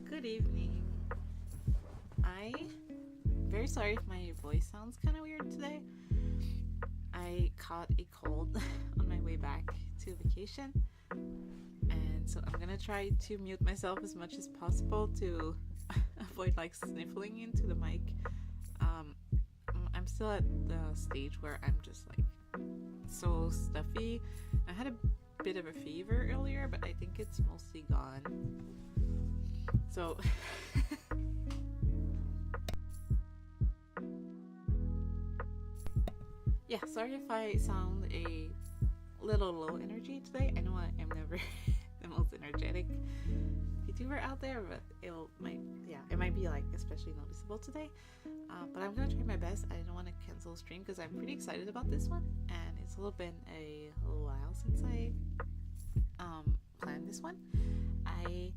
Good evening. I'm very sorry if my voice sounds kind of weird today. I caught a cold on my way back to vacation, and so I'm gonna try to mute myself as much as possible to avoid like sniffling into the mic. I'm still at the stage where I'm just like so stuffy. I had a bit of a fever earlier, but I think it's mostly gone. So yeah, sorry if I sound a little low energy today. I know I am never the most energetic YouTuber out there, but it might be like especially noticeable today. But I'm gonna try my best. I don't want to cancel stream because I'm pretty excited about this one, and it's been a little while since I planned this one. I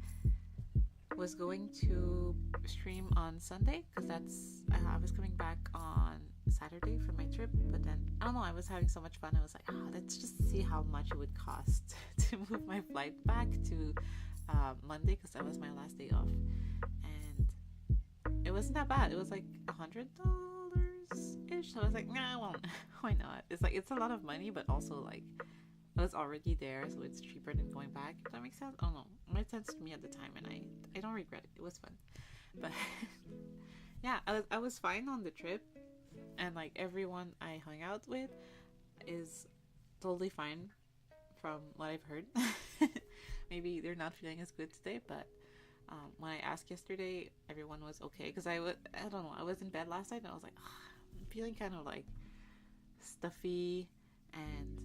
was going to stream on Sunday because I was coming back on Saturday for my trip, but then I don't know, I was having so much fun. I was like, let's just see how much it would cost to move my flight back to Monday because that was my last day off, and it wasn't that bad. It was like $100 ish. So I was like, nah, I won't. Why not? It's a lot of money, but also like I was already there, so it's cheaper than going back. If that makes sense. I don't know. It made sense to me at the time, and I don't regret it. It was fun, but yeah, I was fine on the trip, and like everyone I hung out with is totally fine from what I've heard. Maybe they're not feeling as good today, but when I asked yesterday, everyone was okay. Because I don't know, I was in bed last night and I was like, I'm feeling kind of like stuffy and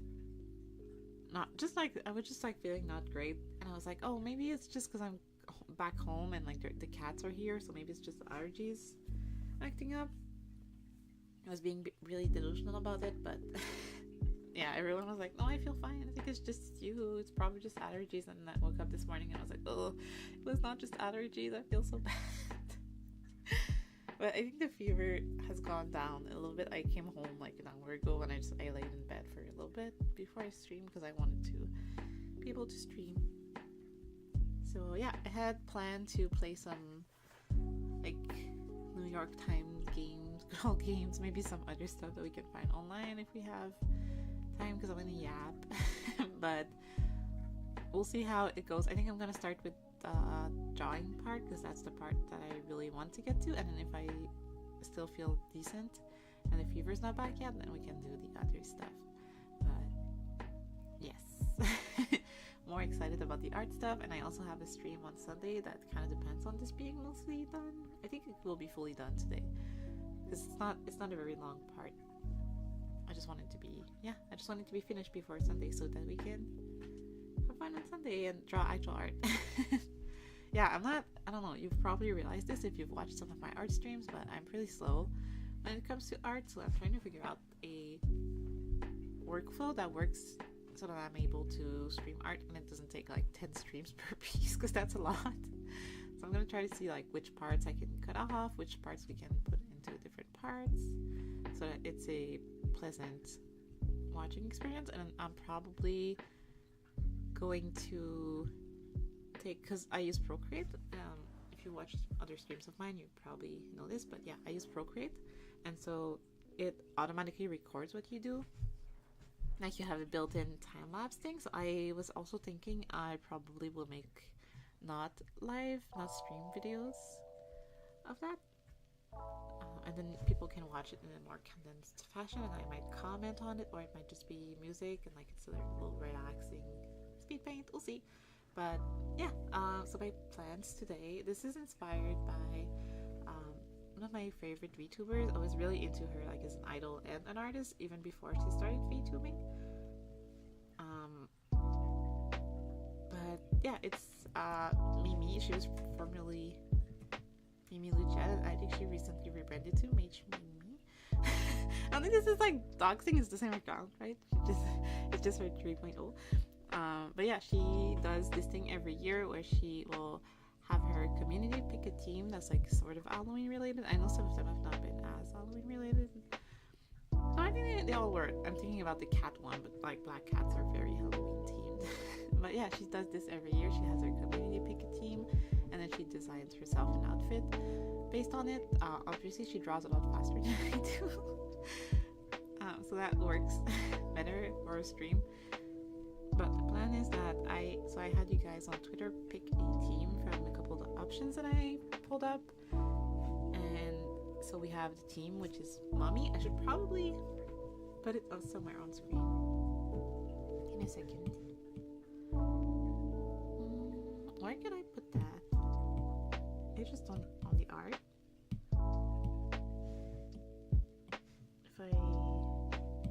not just like, I was just like feeling not great. And I was like, oh, maybe it's just because I'm back home and like the cats are here, so maybe it's just allergies acting up. I was being really delusional about it, but yeah, everyone was like, no, I feel fine. I think it's just you. It's probably just allergies. And I woke up this morning and I was like, oh, it was not just allergies. I feel so bad. But I think the fever has gone down a little bit. I came home like an hour ago and I laid in bed for a little bit before I streamed because I wanted to be able to stream. So yeah, I had planned to play some like New York Times games, girl games, maybe some other stuff that we can find online if we have time because I'm gonna yap. But we'll see how it goes. I think I'm gonna start with the drawing part because that's the part that I really want to get to, and then if I still feel decent and the fever's not back yet, then we can do the other stuff. But yes, more excited about the art stuff, and I also have a stream on Sunday that kind of depends on this being mostly done. I think it will be fully done today because it's not a very long part. I just wanted to be finished before Sunday so that we can have fun on Sunday and draw actual art. Yeah, I don't know, you've probably realized this if you've watched some of my art streams, but I'm pretty slow when it comes to art, so I'm trying to figure out a workflow that works so that I'm able to stream art and it doesn't take like 10 streams per piece because that's a lot. So I'm going to try to see like which parts I can cut off, which parts we can put into different parts so that it's a pleasant watching experience. And I'm probably going to take, because I use Procreate. If you watch other streams of mine, you probably know this, but yeah, I use Procreate, and so it automatically records what you do. Like you have a built-in time-lapse thing. So I was also thinking I probably will make not stream videos of that. And then people can watch it in a more condensed fashion, and I might comment on it, or it might just be music and like it's a little relaxing speed paint. We'll see. But yeah, so my plans today, this is inspired by one of my favorite VTubers. I was really into her like as an idol and an artist even before she started VTubing. But yeah, it's Mimi. She was formerly Mimi Lucia. I think she recently rebranded to Mage Mimi. I don't think this is like doxing, is the same account, right? It's just her 3.0. But yeah, she does this thing every year where she will have her community pick a team that's like sort of Halloween related. I know some of them have not been as Halloween related. So I think they all work. I'm thinking about the cat one, but like black cats are very Halloween themed. But yeah, she does this every year. She has her community pick a team, and then she designs herself an outfit based on it. Obviously, she draws a lot faster than I do. So that works better for a stream. But the plan is that I had you guys on Twitter pick a team from a couple of options that I pulled up. And so we have the team, which is Mommy. I should probably put it somewhere on screen. Give me a second. Where can I put that? It's just on the art.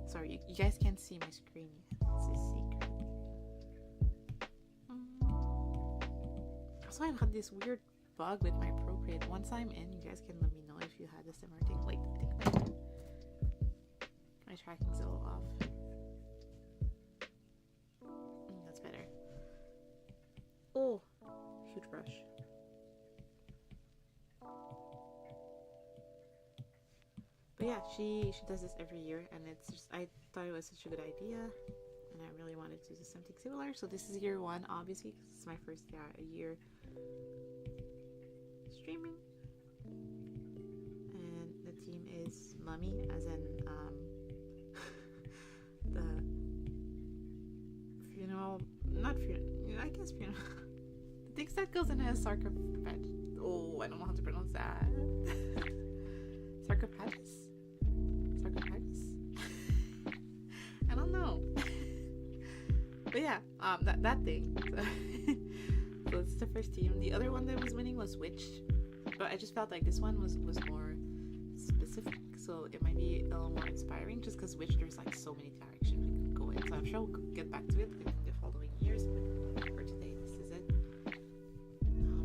Sorry, you guys can't see my screen yet. It's a secret. So I've had this weird bug with my Procreate. Once I'm in, you guys can let me know if you had a similar thing. Like, I think my tracking's a little off. That's better. Oh, huge brush. But yeah, she does this every year, and it's just, I thought it was such a good idea, and I really wanted to do something similar. So this is year one, obviously, because it's my first year streaming. And the team is Mummy, as in the funeral, not funeral, I guess funeral. The things that goes in a sarcophagus. Oh, I don't know how to pronounce that. Sarcophagus? I don't know. But yeah, that thing. So it's the first team. The other one that was winning was Witch, but I just felt like this one was more specific, so it might be a little more inspiring, just because Witch, there's like so many directions we can go in. So I'm sure we'll get back to it in the following years, but for today, this is it.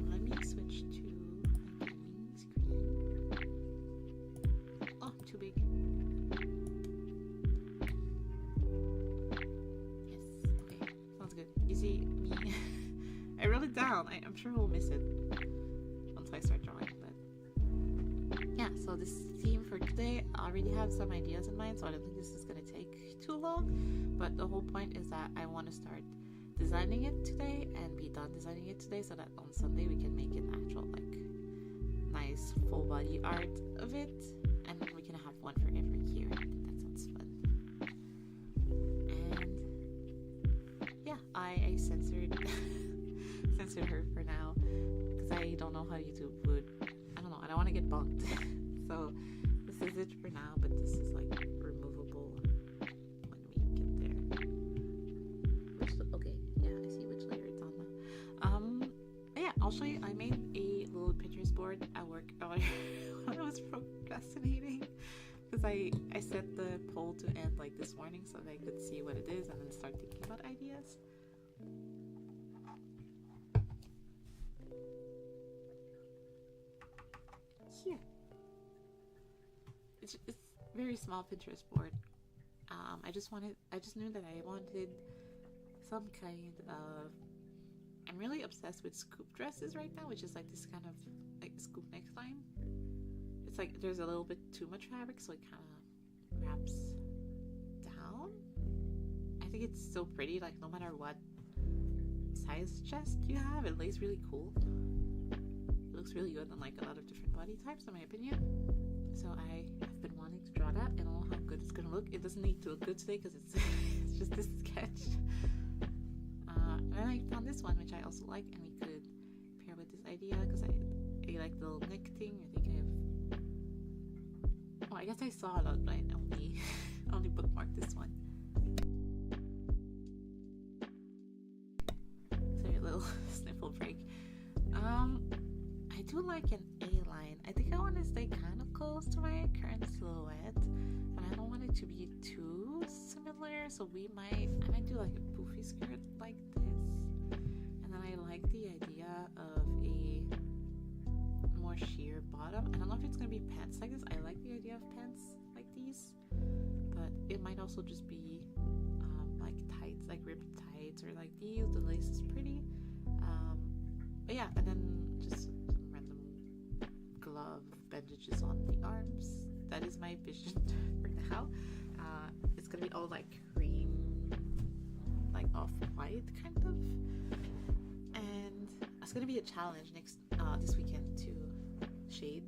Let me switch to my gaming screen. Oh, too big. Me. I wrote it down. I'm sure we'll miss it once I start drawing, but yeah, so this theme for today, I already have some ideas in mind, so I don't think this is going to take too long, but the whole point is that I want to start designing it today and be done designing it today, so that on Sunday we can make an actual like nice full body art of it, and then we can have one for every year. I think that sounds fun. I censored her for now because I don't know how YouTube would. I don't know. I don't want to get bumped. So this is it for now, but this is like removable when we get there. Okay, yeah, I see which layer it's on now. Yeah, I'll show you. I made a little Pinterest board at work when I was procrastinating, because I set the poll to end like this morning so that I could see what it is and then start thinking about ideas. Here, it's very small Pinterest board. I just knew that I wanted some kind of. I'm really obsessed with scoop dresses right now, which is like this kind of like scoop neckline. It's like there's a little bit too much fabric, so it kind of wraps down. I think it's so pretty, like no matter what size chest you have, it lays really cool. It looks really good on like a lot of different body types, in my opinion. So I have been wanting to draw that. I don't know how good it's gonna look. It doesn't need to look good today because it's it's just a sketch. And then I found this one, which I also like, and we could pair with this idea because I like the little neck thing. I think I have. Oh, I guess I saw a lot, but I only bookmarked this one. Sorry, a little sniffle break. I do like an A-line. I think I want to stay kind of close to my current silhouette, but I don't want it to be too similar. So I might do like a poofy skirt like this, and then I like the idea of a more sheer bottom. I don't know if it's gonna be pants like this. I like the idea of pants like these, but it might also just be like tights, like ribbed tights, or like these. The lace is pretty. But yeah, and then just some random glove bandages on the arms. That is my vision for now. It's gonna be all like cream, like off-white kind of. And it's gonna be a challenge this weekend to shade.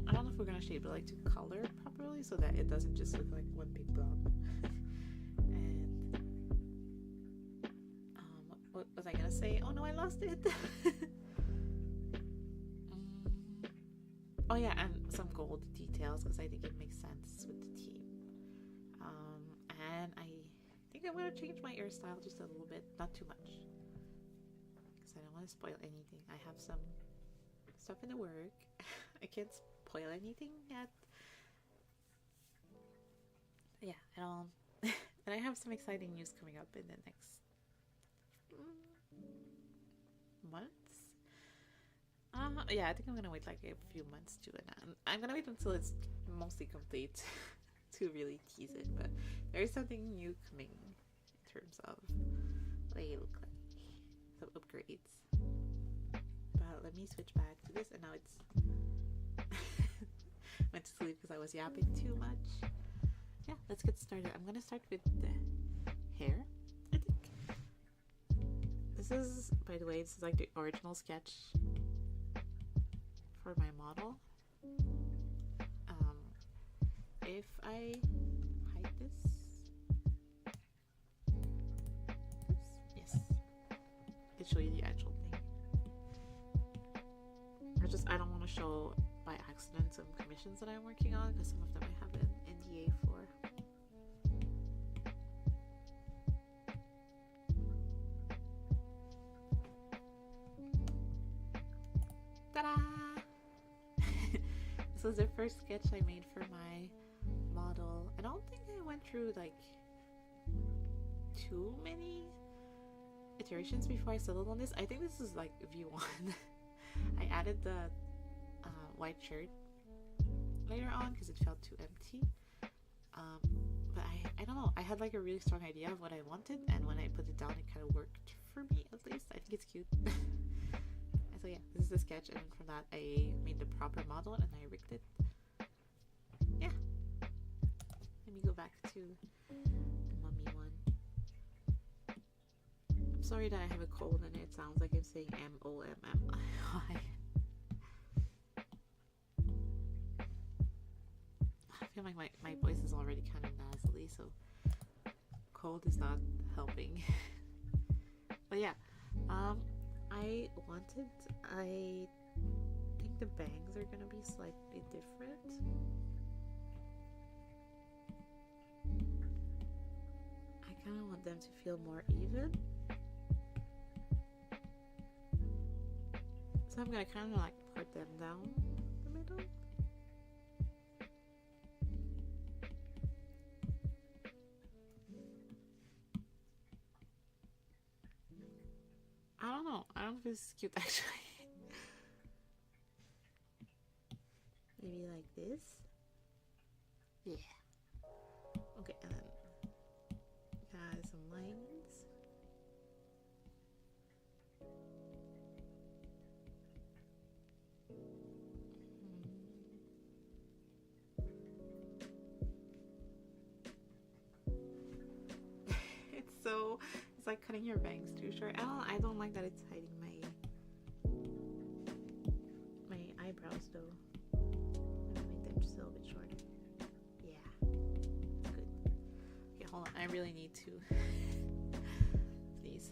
I don't know if we're gonna shade, but like to color properly so that it doesn't just look like one big blob. And what was I gonna say? Oh no, I lost it. Oh yeah, and some gold details because I think it makes sense with the team. And I think I'm gonna change my hairstyle just a little bit, not too much, because I don't want to spoil anything. I have some stuff in the work. I can't spoil anything yet. Yeah, and I have some exciting news coming up in the next months. Yeah, I think I'm gonna wait like a few months to it. I'm gonna wait until it's mostly complete to really tease it. But there is something new coming in terms of what they look like, some upgrades. But let me switch back to this, and now it's went to sleep because I was yapping too much. Yeah, let's get started. I'm gonna start with the hair, I think. This is, by the way, this is like the original sketch for my model. If I hide this, yes, it show you the actual thing. I don't want to show by accident some commissions that I'm working on because some of them I have an NDA for. Ta-da! This was the first sketch I made for my model. I don't think I went through like too many iterations before I settled on this. I think this is like V1. I added the white shirt later on because it felt too empty. But I don't know. I had like a really strong idea of what I wanted, and when I put it down, it kind of worked for me at least. I think it's cute. So yeah, this is the sketch, and from that I made the proper model and I rigged it. Yeah. Let me go back to the mummy one. I'm sorry that I have a cold and it sounds like I'm saying M-O-M-M-I. I feel like my voice is already kind of nasally, so cold is not helping. But yeah, I think the bangs are gonna be slightly different. I kind of want them to feel more even. So I'm gonna kind of like part them down the middle. I don't know. I don't know if this is cute actually. Maybe like this. Yeah. Okay, and then add some lines. It's like cutting your bangs too short. I don't like that it's hiding my eyebrows though. I'm gonna make them just a little bit shorter. Yeah, good. Okay, hold on. I really need to sneeze.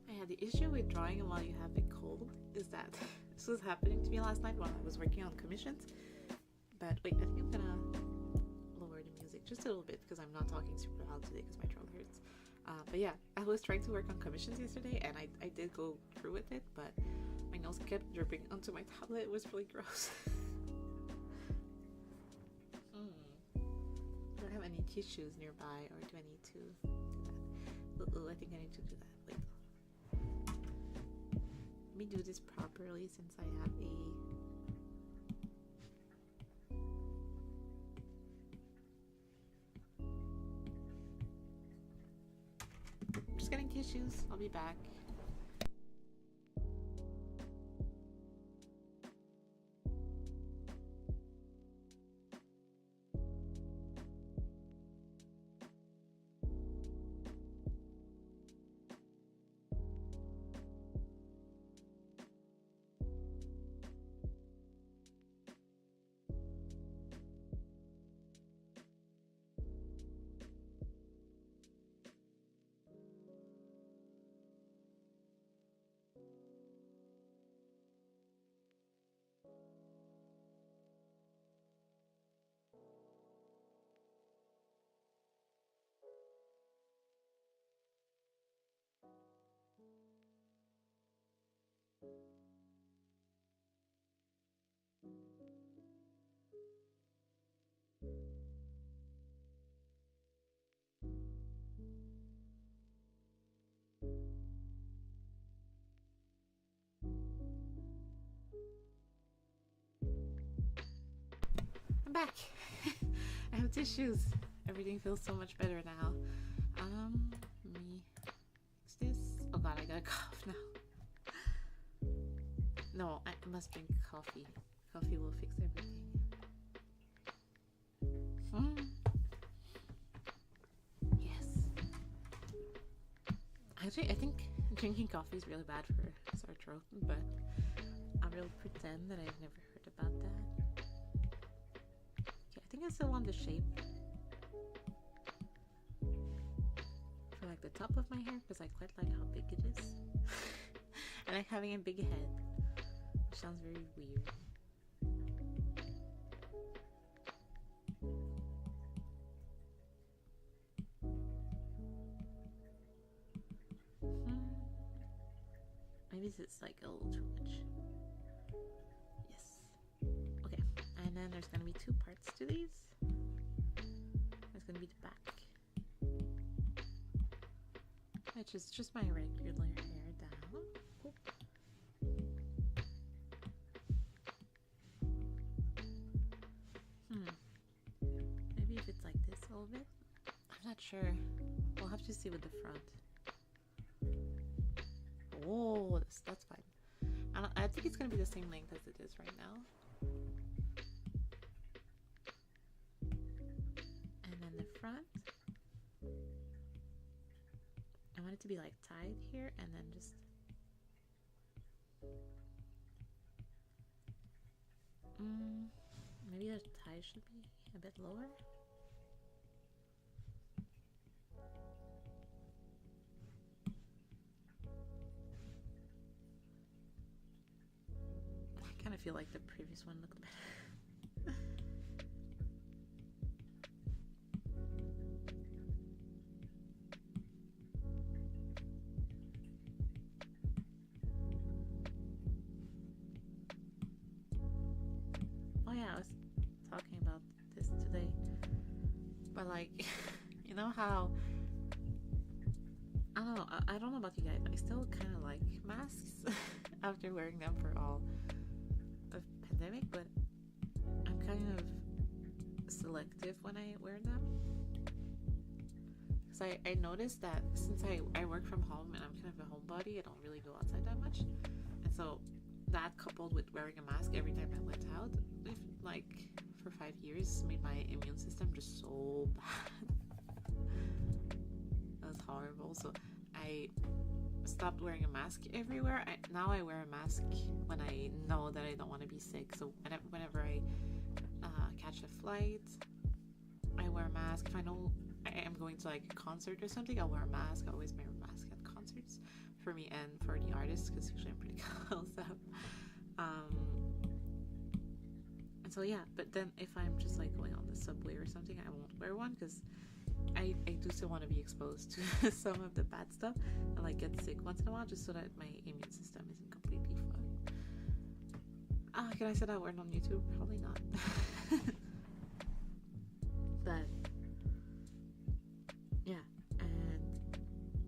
Yeah, the issue with drawing while you have a cold is that this was happening to me last night while I was working on commissions. But wait, I think I'm gonna lower the music just a little bit because I'm not talking super loud today because my throat hurts. But yeah, I was trying to work on commissions yesterday and I did go through with it, but my nose kept dripping onto my tablet. It was really gross. Do I have any tissues nearby, or do I need to do that? I think I need to do that. Wait. Let me do this properly since I have just getting tissues. I'll be back. I'm back. I have tissues. Everything feels so much better now. Let me fix this. Oh god, I got a cough now. No, I must drink coffee. Coffee will fix everything. Yes. Actually, I think drinking coffee is really bad for sore throat, but I will pretend that I've never heard about that. Okay, I think I still want the shape for like the top of my hair because I quite like how big it is. I like having a big head, which sounds very weird. Maybe it's like a little too much. Yes. Okay. And then there's gonna be two parts to these. There's gonna be the back, which is just my regular hair down. Oop. Maybe if it's like this a little bit. I'm not sure. We'll have to see with the front. Oh, that's fine. I think it's gonna be the same length as it is right now. And then the front, I want it to be like tied here, and then just maybe the tie should be a bit lower. I kind of feel like the previous one looked better. Oh yeah, I was talking about this today, but like, you know how, I don't know, I don't know about you guys, I still kind of like masks after wearing them for all of pandemic, but I'm kind of selective when I wear them, because I noticed that since I work from home and I'm kind of a homebody, I don't really go outside that much, and so that coupled with wearing a mask every time I went out, like for 5 years, made my immune system just so bad. That was horrible. So I stopped wearing a mask everywhere. Now I wear a mask when I know that I don't want to be sick. So whenever I catch a flight, I wear a mask. If I know I am going to like a concert or something, I'll wear a mask. I always wear a mask at concerts for me and for the artists, because usually I'm pretty close up. And so yeah, but then if I'm just like going on the subway or something, I won't wear one, because I do still want to be exposed to some of the bad stuff and like get sick once in a while, just so that my immune system isn't completely fucked. Can I say that word on YouTube? Probably not. But yeah, and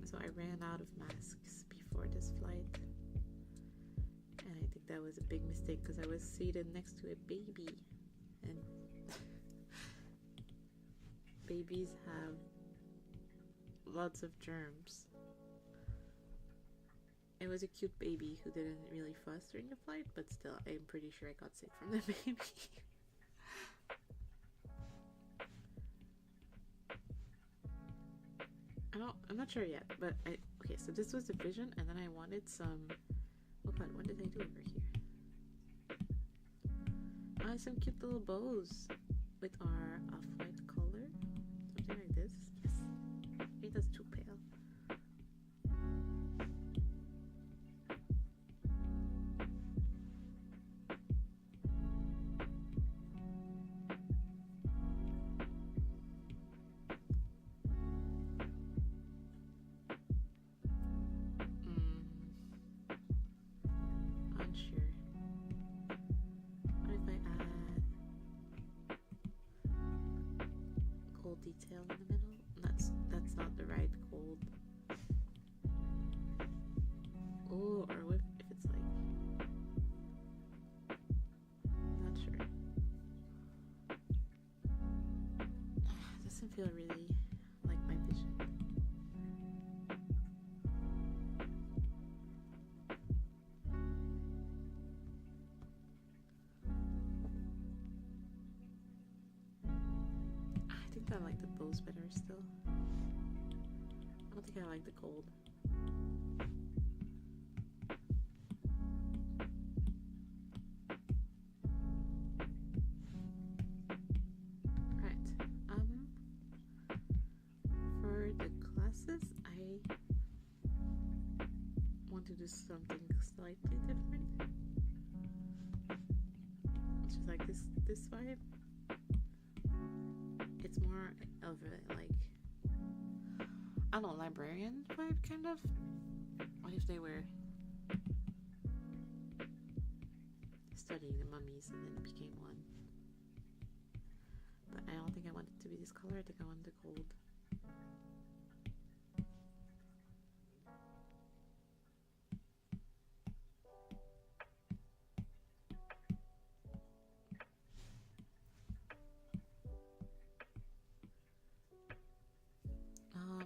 so I ran out of masks before this flight, and I think that was a big mistake, because I was seated next to a baby, and babies have lots of germs. It was a cute baby who didn't really fuss during the flight, but still, I'm pretty sure I got sick from the baby. I'm not sure yet, but okay, so this was the vision, and then I wanted some, oh god, what did I do over here? Some cute little bows with our off-white color, something like this. Yes, maybe that's too pale. Detail in the middle. That's not the right gold. Oh, or if it's like, not sure. feel really like my vision. I think I like the bows better still. I don't think I like the gold. Something slightly different. It's just like this vibe. It's more of a like, I don't know, librarian vibe kind of. What if they were studying the mummies and then became one? But I don't think I want it to be this color. I think I want the gold.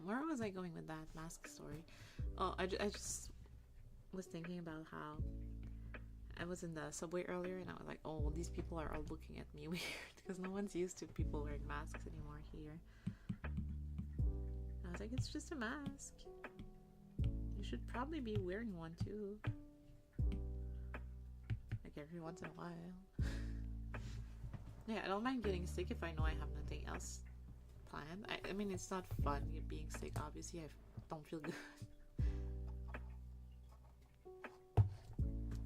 Where was I going with that mask story? Oh, I just was thinking about how I was in the subway earlier and I was like, oh, these people are all looking at me weird because no one's used to people wearing masks anymore here. I was like, it's just a mask. You should probably be wearing one too. Like every once in a while. Yeah, I don't mind getting sick if I know I have nothing else planned. I mean, it's not fun being sick, obviously. I don't feel good.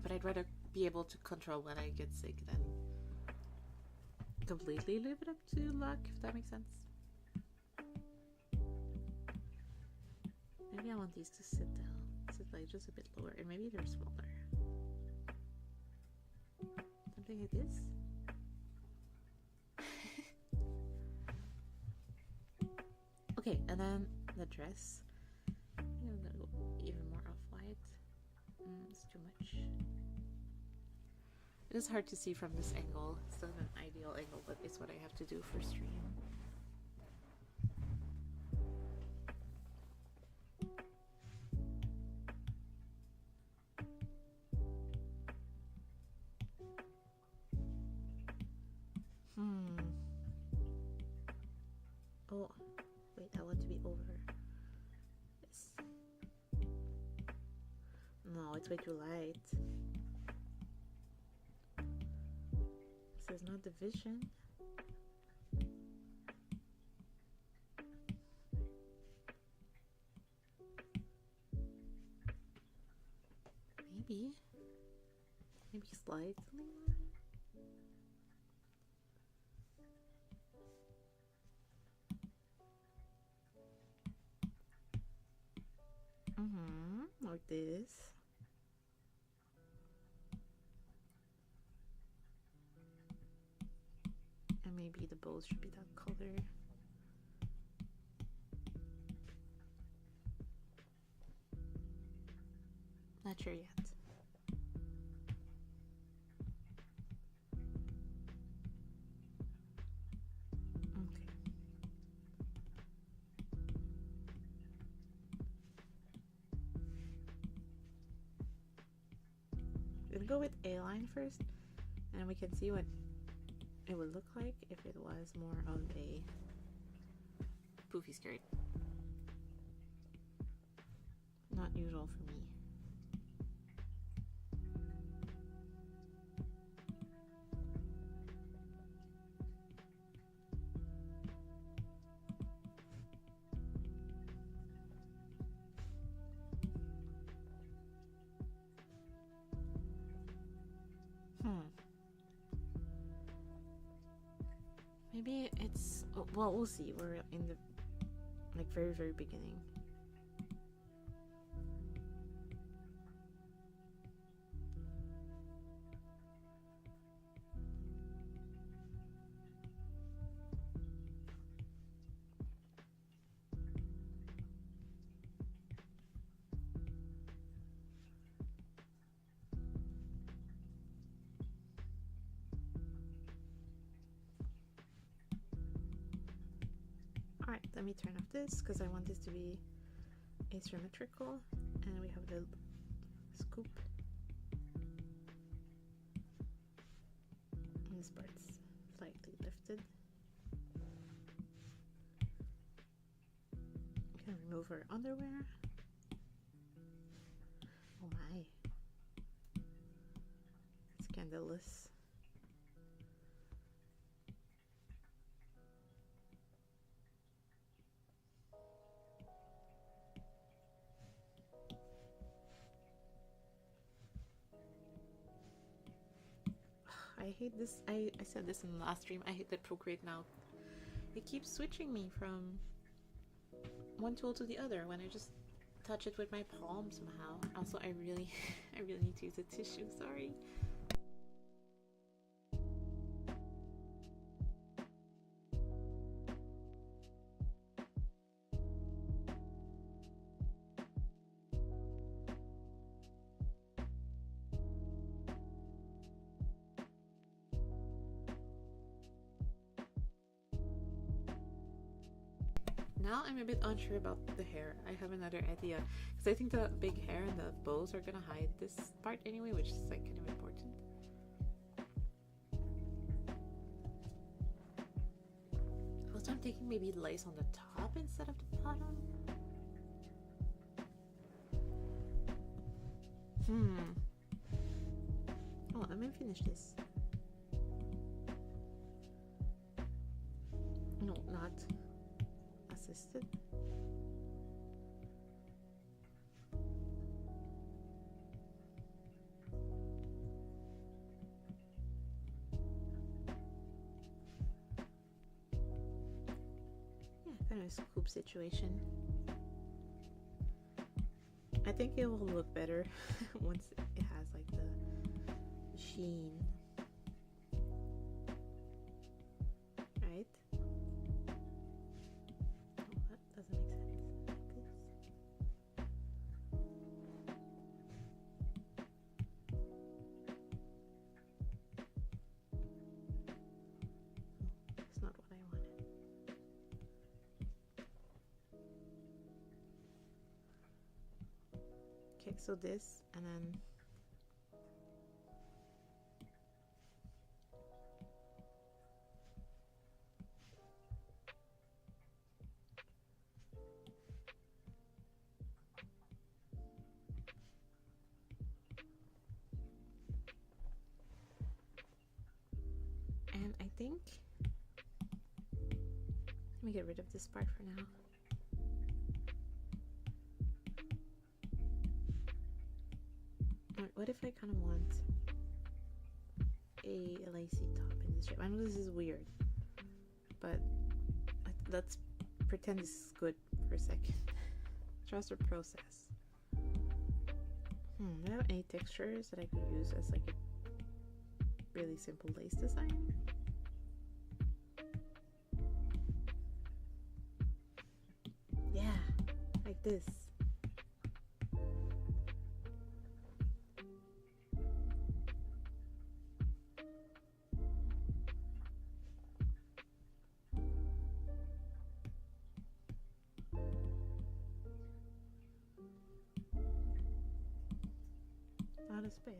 But I'd rather be able to control when I get sick than completely leave it up to luck, if that makes sense. Maybe I want these to sit down. Sit like just a bit lower, and maybe they're smaller. Something like this. Okay, and then the dress. I think I'm gonna go even more off-white. It's too much. It is hard to see from this angle. It's not an ideal angle, but it's what I have to do for stream. Oh, wait, I want to be over this. No, it's way too light. This is not the vision. Maybe slightly more. Like this. And maybe the bows should be that color. Not sure yet. Go with A line first, and we can see what it would look like if it was more of a poofy skirt. Not usual for me. Maybe it's, well, we'll see. We're in the like very beginning. Alright, let me turn off this because I want this to be asymmetrical, and we have the scoop. And this part's slightly lifted. We can remove our underwear. Oh my. Scandalous. I hate this. I said this in the last stream. I hate that Procreate now. It keeps switching me from one tool to the other when I just touch it with my palm somehow. Also, I really need to use a tissue. Sorry. Now I'm a bit unsure about the hair. I have another idea because I think the big hair and the bows are gonna hide this part anyway, which is like kind of important. Also, I'm thinking maybe lace on the top instead of the bottom. Oh, let me finish this. No, not assisted. Yeah, kind of a scoop situation. I think it will look better once it has like the sheen. Right? Oh, that doesn't make sense. Like this. Oh, it's not what I wanted. Okay, so this, and then I think let me get rid of this part for now. What if I kind of want a lacy top in this shape? I know this is weird, but let's pretend this is good for a second. Trust the process. Do I have any textures that I could use as like a really simple lace design? Yeah, like this. Not a spell.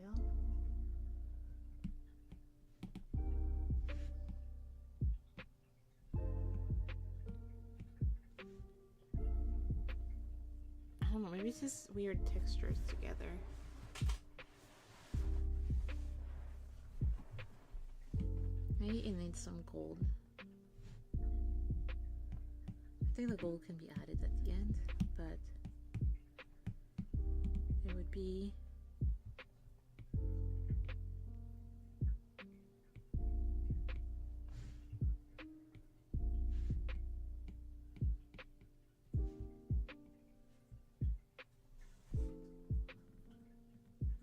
I don't know, maybe it's just weird textures together. Maybe it needs some gold. I think the gold can be added at the end, but it would be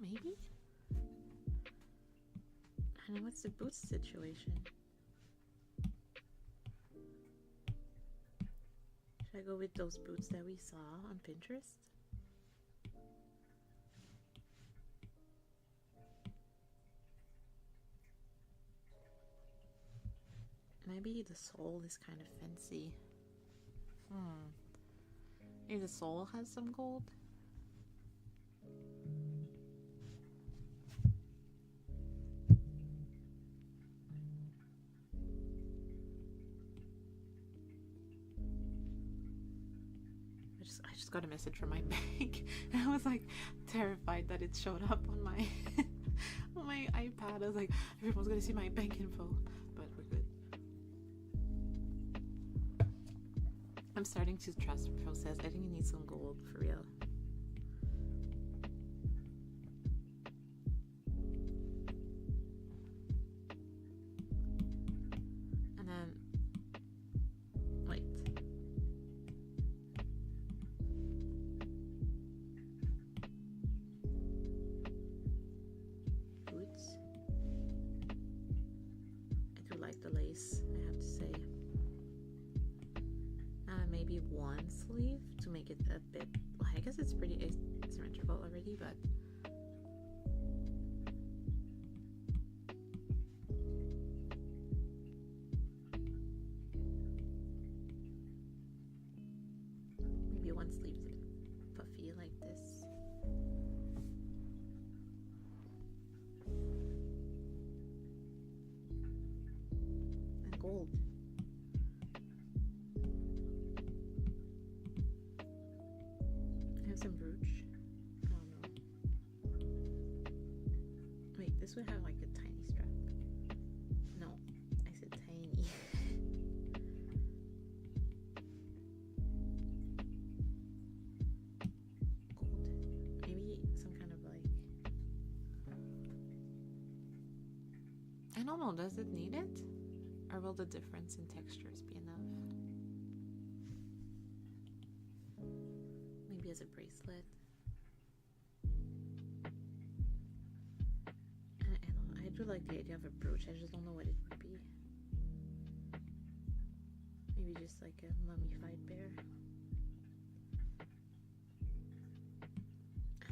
maybe? I don't know, what's the boots situation? Should I go with those boots that we saw on Pinterest? Maybe the sole is kind of fancy. Maybe the sole has some gold. I just got a message from my bank and I was like terrified that it showed up on my on my iPad. I was like, everyone's gonna see my bank info, but we're good. I'm starting to trust the process. I think you need some gold for real. And then wait. Boots. I do like the lace, I have to say. Maybe one sleeve to make it a bit, well, I guess it's pretty asymmetrical already, but maybe one sleeve's a bit puffy like this. And gold. Some brooch. I don't know. Wait, this would have like a tiny strap. No, I said tiny. Gold. Maybe some kind of like, I don't know, does it need it? Or will the difference in textures be enough? As a bracelet. I don't know. I do like the idea of a brooch. I just don't know what it would be. Maybe just like a mummified bear.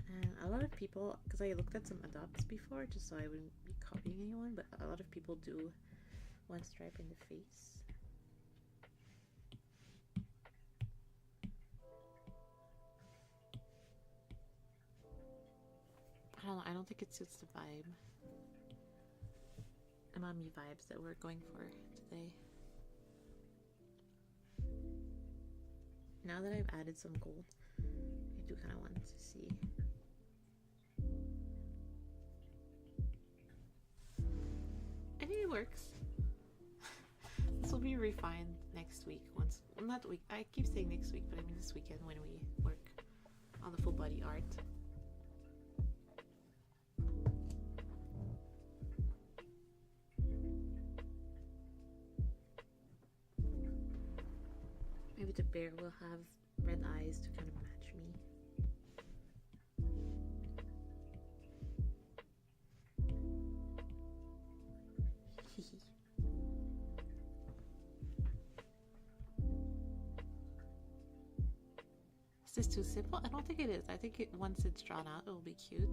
And a lot of people, because I looked at some adopts before just so I wouldn't be copying anyone, but a lot of people do one stripe in the face. I don't think it suits the vibe. The mommy vibes that we're going for today. Now that I've added some gold, I do kind of want to see. I think it works. This will be refined next week. Once, well, not week. I keep saying next week, but I mean this weekend when we work on the full body art. Maybe the bear will have red eyes to kind of match me. Is this too simple? I don't think it is. I think once it's drawn out, it will be cute.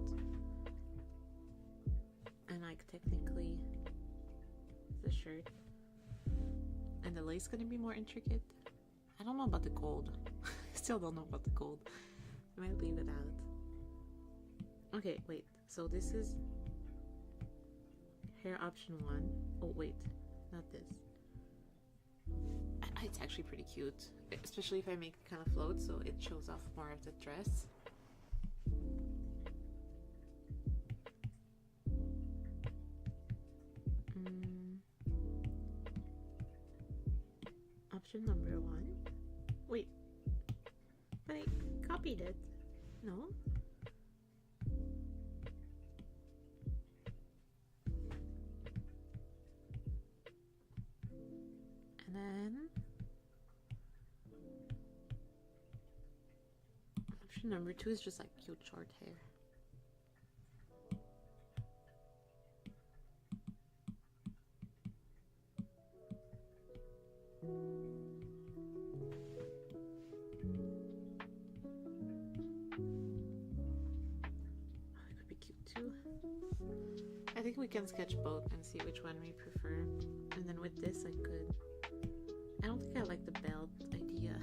And like technically, the shirt and the lace gonna be more intricate. I don't know about the gold. Still don't know about the gold. I might leave it out. Okay, wait. So this is hair option 1. Oh wait, not this. It's actually pretty cute, especially if I make it kind of float so it shows off more of the dress. Option number 1. Wait, but I copied it. No? And then option number 2 is just like cute short hair. I think we can sketch both and see which one we prefer. And then with this I don't think I like the belt idea.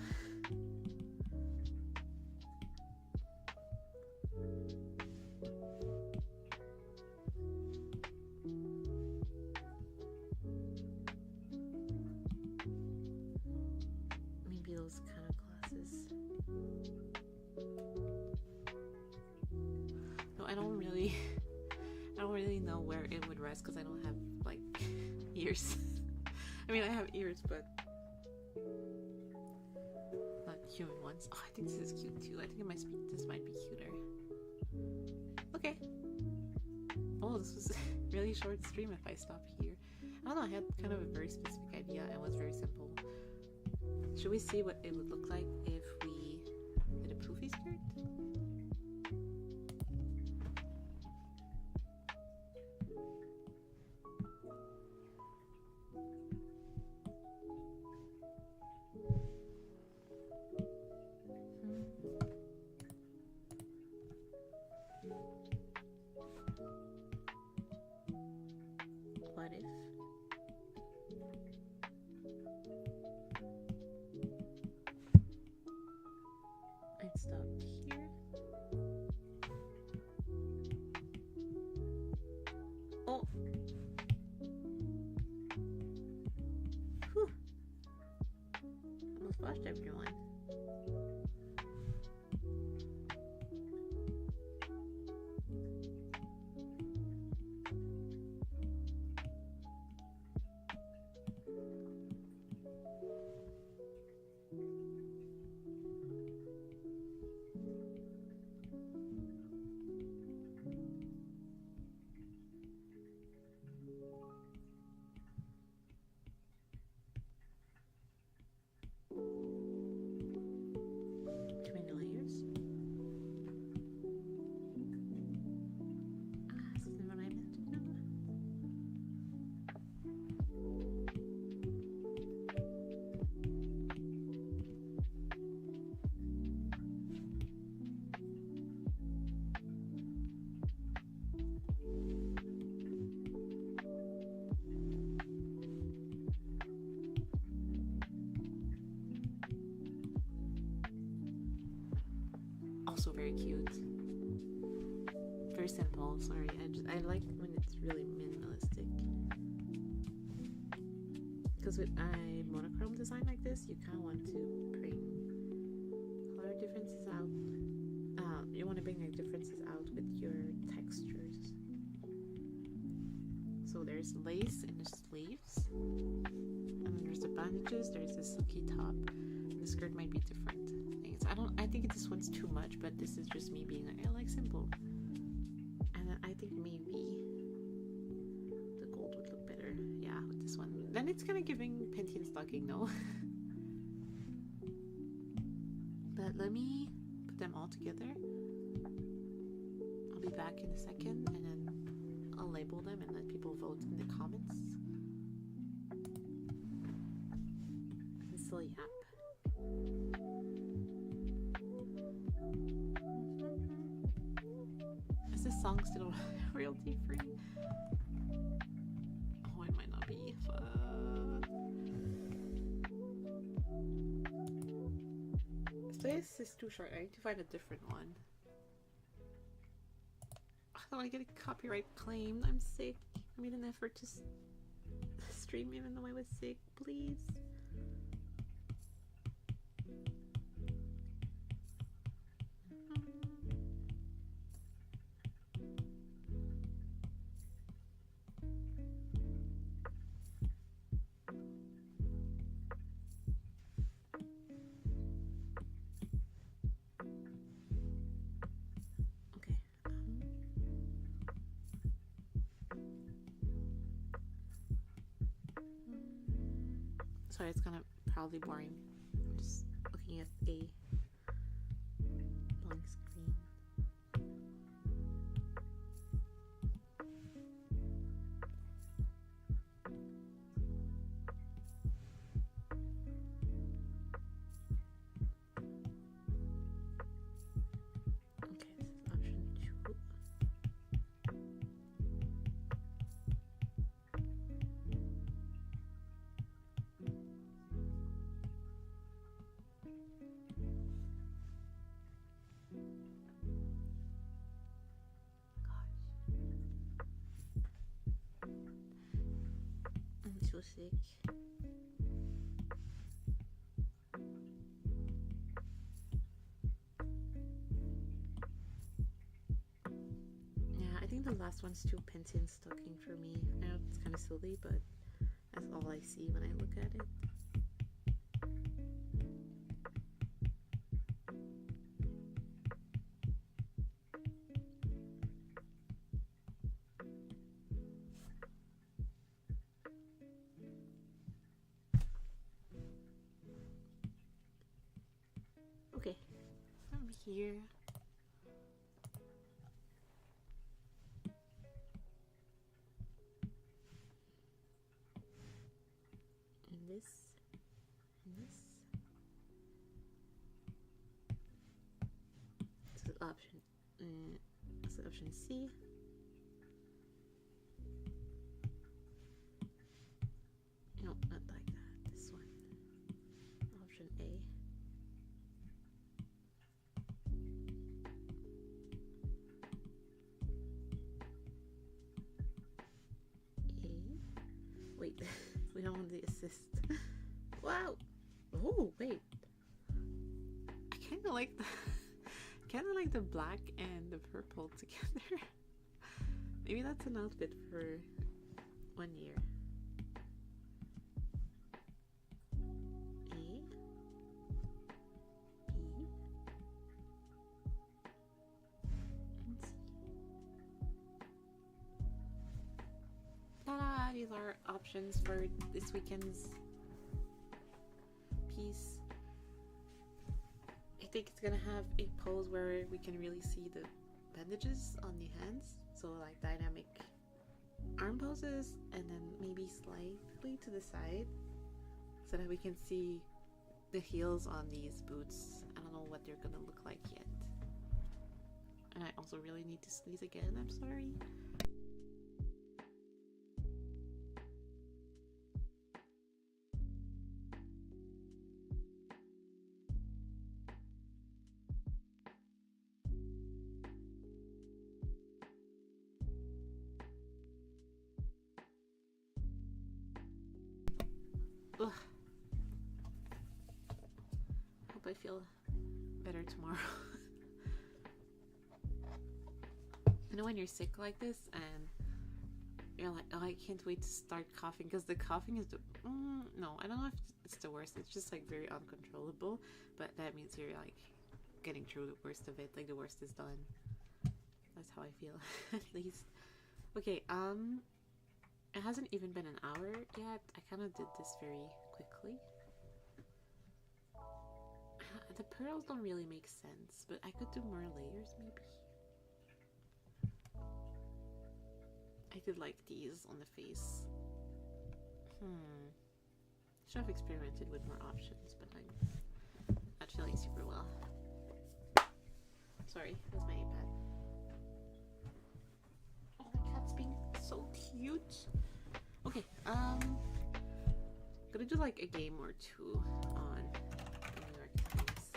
express because I don't have like ears. I mean, I have ears, but not human ones. Oh, I think this is cute too. I think this might be cuter. Okay. Oh, this was a really short stream if I stop here. I don't know, I had kind of a very specific idea and it was very simple. Should we see what it would look like if we did a poofy skirt? What if? I'd stop here. Oh! Whew! Almost flushed everyone. Also very cute. Very simple. Sorry, I like when it's really minimalistic. Because with a monochrome design like this, you kind of want to bring color differences out. You want to bring like differences out with your textures. So there's lace in the sleeves, and then there's the bandages. There's the silky top. And the skirt might be different. I think this one's too much, but this is just me being like, I like simple. And then I think maybe the gold would look better. Yeah, with this one. Then it's kind of giving panty and stocking, no? But let me put them all together. I'll be back in a second, and then I'll label them and let people vote in the comments. And so, yeah. Is this song still royalty free? Oh, it might not be. This is too short. I need to find a different one. I don't want to get a copyright claim. I'm sick. I made an effort to stream even though I was sick. Please. Sorry, it's gonna probably boring. I'm just looking at a blank screen. Okay, this is option 2. So sick. Yeah, I think the last one's too Pentium looking for me. I know it's kind of silly, but that's all I see when I look at it. Okay, I'm here. And this. This is option. This is option C. No, not like that. This one. Option A. Wait, we don't want the assist. Wow. Oh, wait. I kind of like the black and the purple together. Maybe that's an outfit for 1 year. A, B. Ta-da! These are options for this weekend's piece. I think it's gonna have a pose where we can really see the bandages on the hands, so like dynamic arm poses, and then maybe slightly to the side so that we can see the heels on these boots. I don't know what they're gonna look like yet. And I also really need to sneeze again, I'm sorry. Ugh. Hope I feel better tomorrow. You know when you're sick like this and you're like, oh, I can't wait to start coughing, because the coughing is the no, I don't know if it's the worst. It's just like very uncontrollable, but that means you're like getting through the worst of it. Like the worst is done. That's how I feel, at least. Okay, it hasn't even been an hour yet. I kind of did this very quickly. The pearls don't really make sense, but I could do more layers maybe. I did like these on the face. Should have experimented with more options, but I'm not feeling super well. Sorry, that was my iPad. Oh, my cat's being so cute. Okay, gonna do like a game or two on the New York Times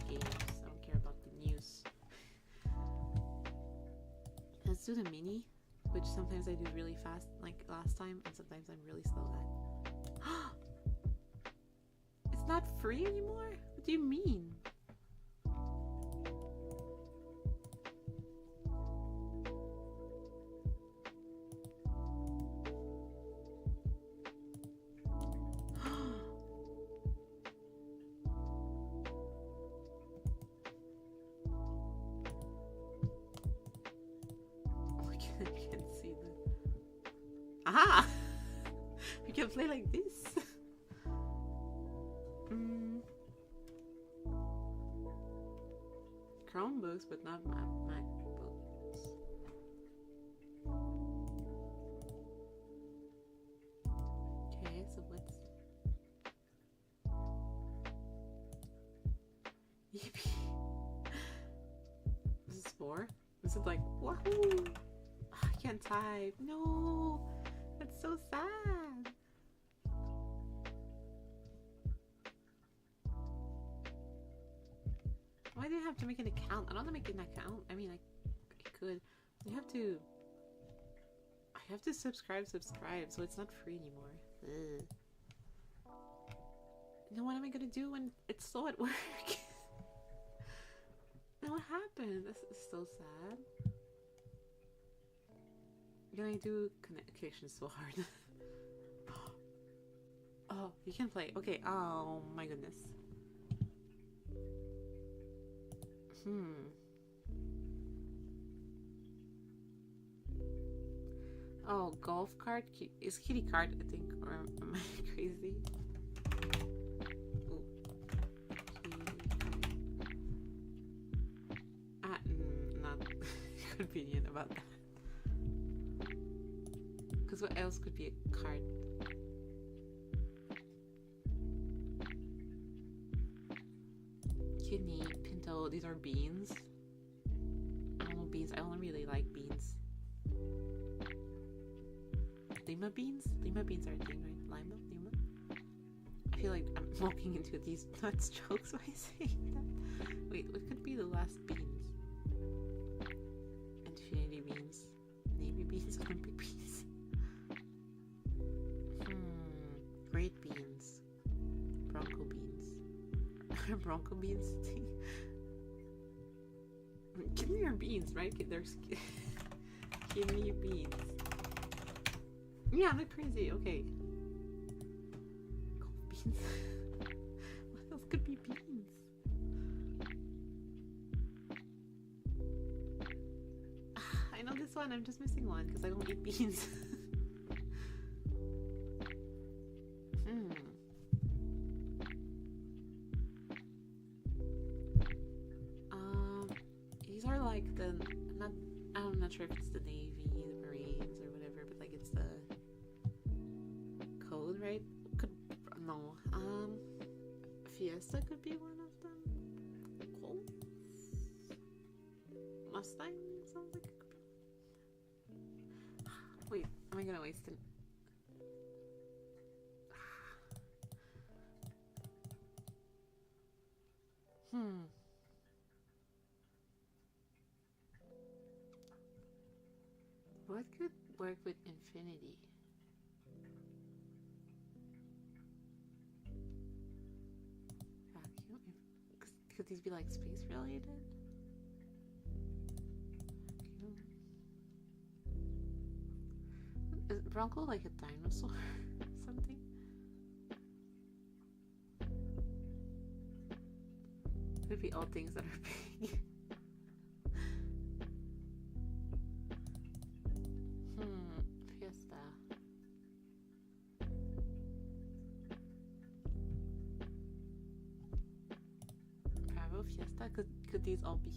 games. I don't care about the news. Let's do the mini, which sometimes I do really fast, like last time, and sometimes I'm really slow at. It's not free anymore? What do you mean? Aha! We can play like this. Chromebooks, but not MacBooks. Okay, so what's... Yippee! This is 4? This is like, wahoo! I can't type. No! That's so sad. Why do you have to make an account? I don't want to make an account. I mean, I could. I have to subscribe, so it's not free anymore. Ugh. Now what am I gonna do when it's slow at work? Now what happened? This is so sad. Gonna do connections so hard. Oh, you can play. Okay. Oh my goodness. Oh, golf cart is kitty cart, I think, or am I crazy? Ooh. Not convenient about that. Because what else could be a cart? Kidney, pinto, these are beans. I don't know beans. I only really like beans. Lima beans? Lima beans are a thing, right? Lima? I feel like I'm walking into these nuts jokes when I say that. Wait, what could be the last beans? Infinity beans. Navy beans? Olympic beans? Great beans. Bronco beans. Bronco beans? Kidney are beans, right? There's kidney beans. Yeah, I'm not crazy. Okay. Golf beans. What else could be beans? I know this one. I'm just missing one because I don't eat beans. These are like I'm not sure if it's the Navy, the Marines, or whatever, but like it's the code, right? Fiesta could be one of them. Colt? Mustang sounds like it could be. Wait, am I gonna waste it? What could work with infinity? Vacuum? Could these be like space related? Is Bronco like a dinosaur or something? Could be all things that are big. Fiesta. Bravo, Fiesta. Could these all be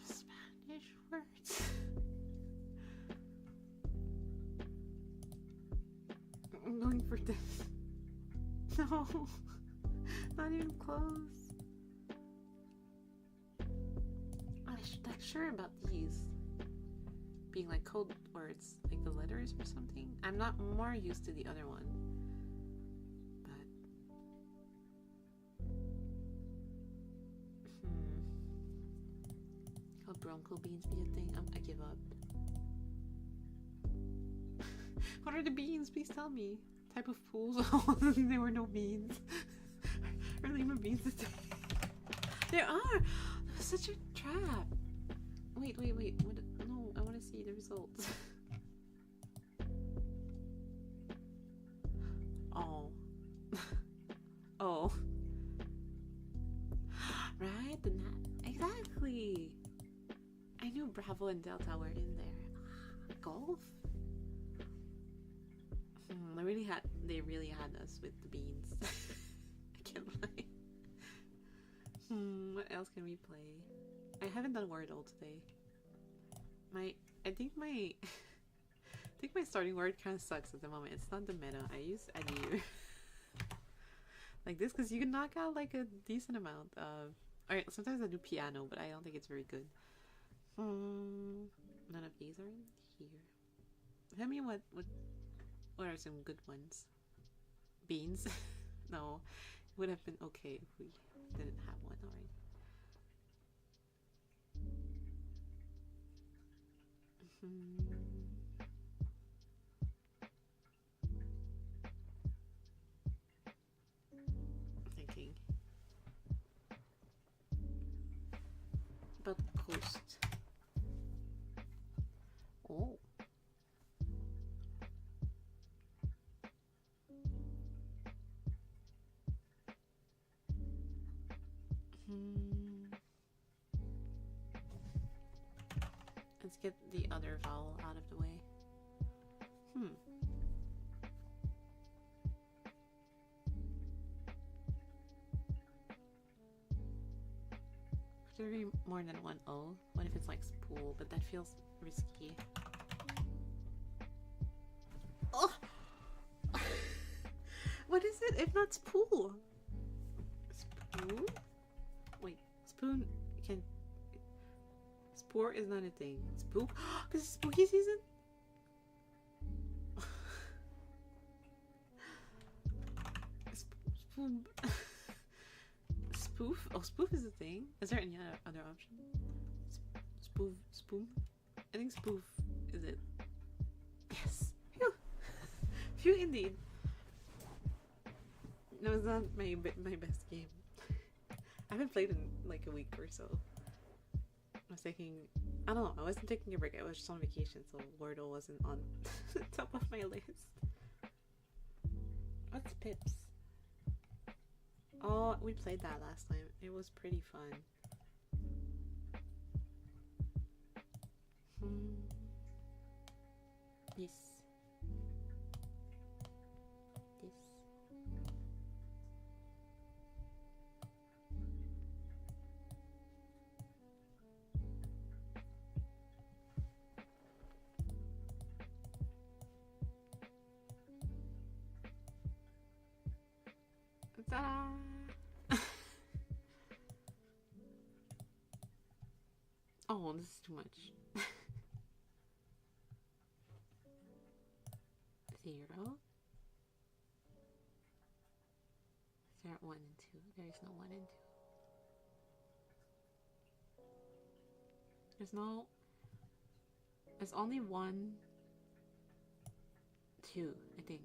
Spanish words? I'm going for this. No, not even close. I'm like sure about these being like code words, like the letters or something. I'm not more used to the other one, but could Bronco beans be a thing? I give up. What are the beans? Please tell me. Type of pools? There were no beans. Are Lima beans a thing? There are! That was such a trap. Wait. What? No, I want to see the results. Oh. Oh. Right? Exactly. I knew Bravo and Delta were in there. Golf? They really had us with the beans. I can't lie. What else can we play? I haven't done Wordle today. I think my starting word kind of sucks at the moment. It's not the meta. I use adieu. Like this because you can knock out like a decent amount of. Alright, sometimes I do piano, but I don't think it's very good. None of these are in here. Tell me what are some good ones? Beans? No, it would have been okay if we didn't have one already. Thinking about the coast. Let's get the other vowel out of the way. Could there be more than one O? What if it's like spool? But that feels risky. Oh! What is it if not spool? Spool? Wait, spoon can... Spore is not a thing. Spook? Because it's spooky season? Spoon... Spoof? Oh, spoof is a thing. Is there any other option? Spoof? Spoon? I think spoof is it. Yes! Phew! Phew indeed. No, it's not my best game. I haven't played in like a week or so. I was taking... I don't know, I wasn't taking a break. I was just on vacation, so Wordle wasn't on top of my list. What's Pips? Oh, we played that last time. It was pretty fun. Yes. Yes. Ta-da! Oh, this is too much. 0. Is there 1 and 2? There is no 1 and 2. There's no... There's only 1, 2, I think.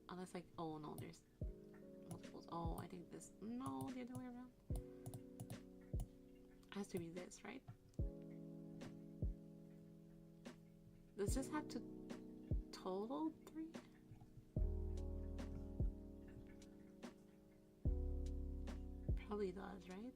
Unless like, oh no, there's multiples. Oh, I think this... No, the other way around. It has to be this, right? Does this have to total 3? Probably does, right?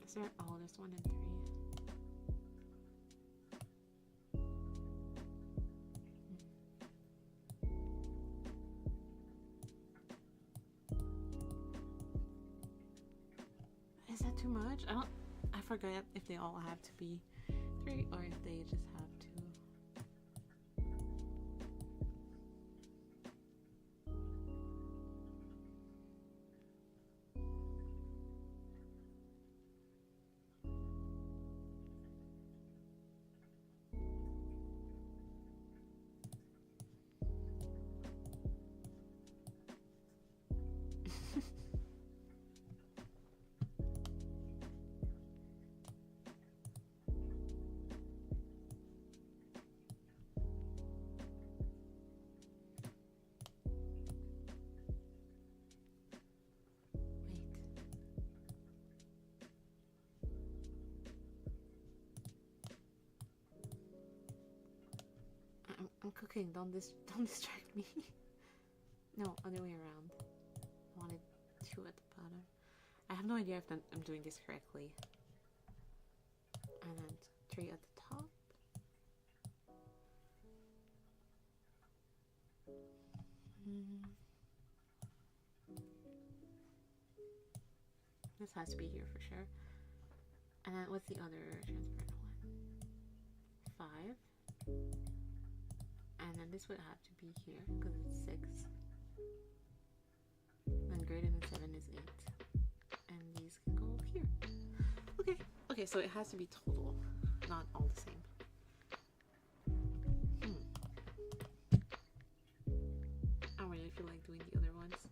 Is there, oh, there's 1 and 3. Is that too much? I forget if they all have to be 3 or if they just have to. I'm cooking. Don't distract me. No, other way around. I wanted 2 at the bottom. I have no idea if I'm doing this correctly. And then 3 at the top. This has to be here for sure. And then what's the other transparent one? 5. And then this would have to be here because it's 6. And greater than 7 is 8. And these can go here. Okay. Okay, so it has to be total, not all the same. I don't really feel like doing the other ones.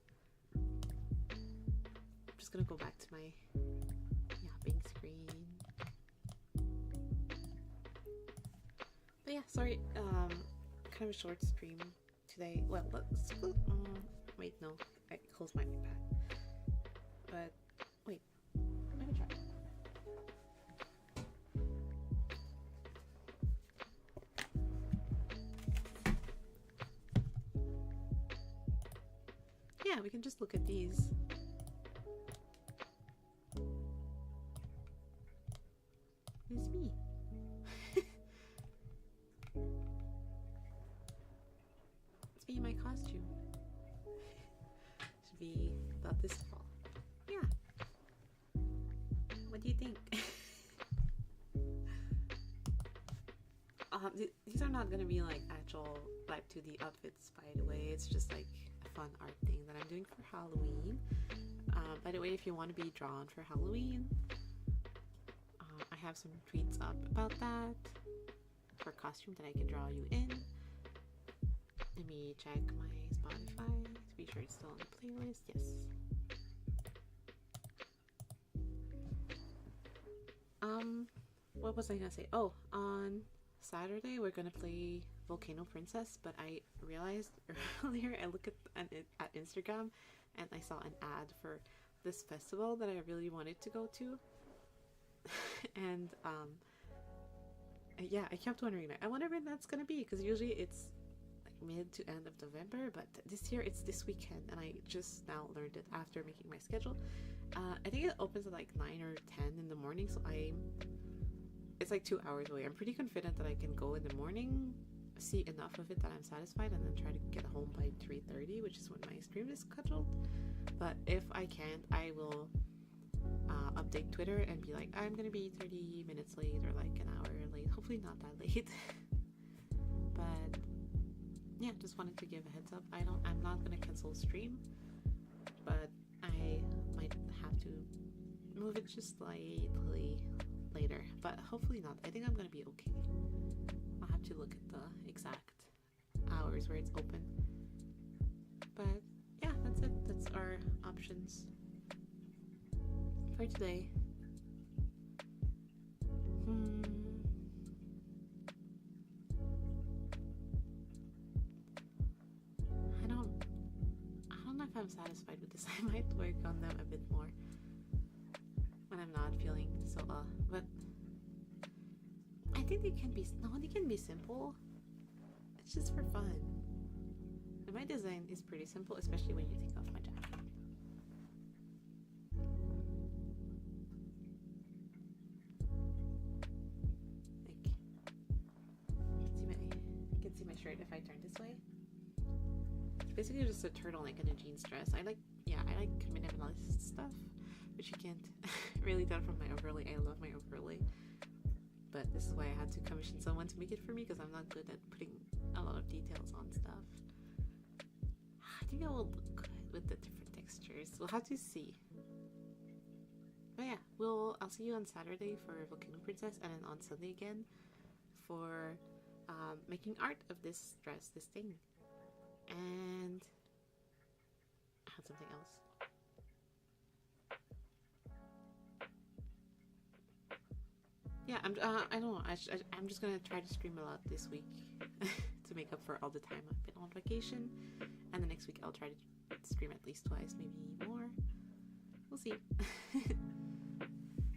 I'm just gonna go back to my yapping screen. But yeah, sorry. kind of a short stream today. Well, let's wait, no, I closed my iPad. But wait, let me try. Yeah, we can just look at these. It's me. It's me in my costume. Should be about this fall. Yeah. What do you think? These are not gonna be like actual live 2D outfits, by the way. It's just like a fun art thing that I'm doing for Halloween. By the way, if you want to be drawn for Halloween, I have some tweets up about that for costume that I can draw you in. Let me check my Spotify to be sure it's still on the playlist. Yes. What was I gonna say? Oh, on Saturday we're gonna play Volcano Princess, but I realized earlier I looked at Instagram and I saw an ad for this festival that I really wanted to go to. And yeah, I kept wondering, I wonder when that's gonna be, because usually it's like mid to end of November, but this year it's this weekend, and I just now learned it after making my schedule. I think it opens at like 9 or 10 in the morning, so it's like 2 hours away. I'm pretty confident that I can go in the morning, see enough of it that I'm satisfied, and then try to get home by 3:30, which is when my stream is scheduled. But if I can't, I will update Twitter and be like, I'm gonna be 30 minutes late or like an hour late. Hopefully not that late. But yeah, just wanted to give a heads up. I'm not gonna cancel stream, but I might have to move it just slightly later, but hopefully not. I think I'm gonna be okay. I'll have to look at the exact hours where it's open. But yeah, that's it. That's our options for today. I don't know if I'm satisfied with this. I might work on them a bit more when I'm not feeling so but I think they can be simple. It's just for fun. And my design is pretty simple, especially when you take off my jacket. You can see my shirt if I turn this way. It's basically just a turtleneck and a jeans dress. I like minimalist stuff, which you can't really tell from my overlay. I love my overlay, but this is why I had to commission someone to make it for me, because I'm not good at putting a lot of details on stuff. I think it will look good with the different textures. We'll have to see. But yeah, I'll see you on Saturday for Volcano Princess, and then on Sunday again for making art of this dress, this thing. And I had something else. Yeah, I don't know. I'm just gonna try to stream a lot this week to make up for all the time I've been on vacation. And the next week I'll try to stream at least twice, maybe more. We'll see.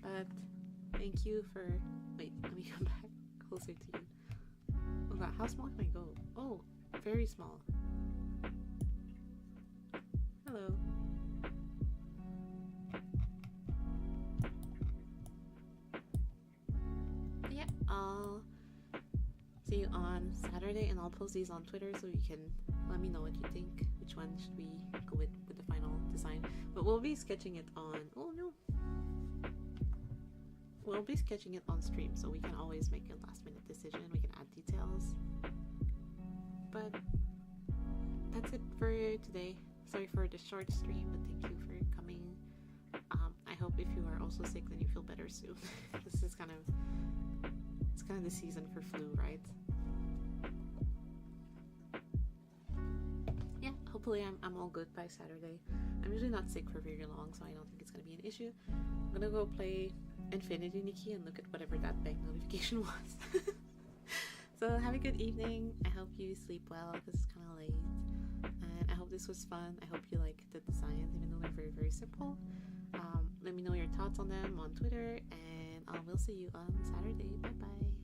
But thank you for... Wait, let me come back closer to you. Oh god, how small can I go? Oh, very small. Hello. Yeah, I'll see you on Saturday, and I'll post these on Twitter so you can let me know what you think. Which one should we go with the final design? But we'll be sketching it on... Oh no! We'll be sketching it on stream, so we can always make a last minute decision. We can add details. But that's it for today. Sorry for the short stream, but thank you for coming. I hope if you are also sick, then you feel better soon. This is kind of the season for flu, right? Yeah, hopefully I'm all good by Saturday. I'm usually not sick for very long, so I don't think it's gonna be an issue. I'm gonna go play Infinity Nikki and look at whatever that bank notification was. So have a good evening. I hope you sleep well because it's kind of late. And I hope this was fun. I hope you like the designs, even though they're very, very simple. Let me know your thoughts on them on Twitter, and we'll see you on Saturday. Bye bye.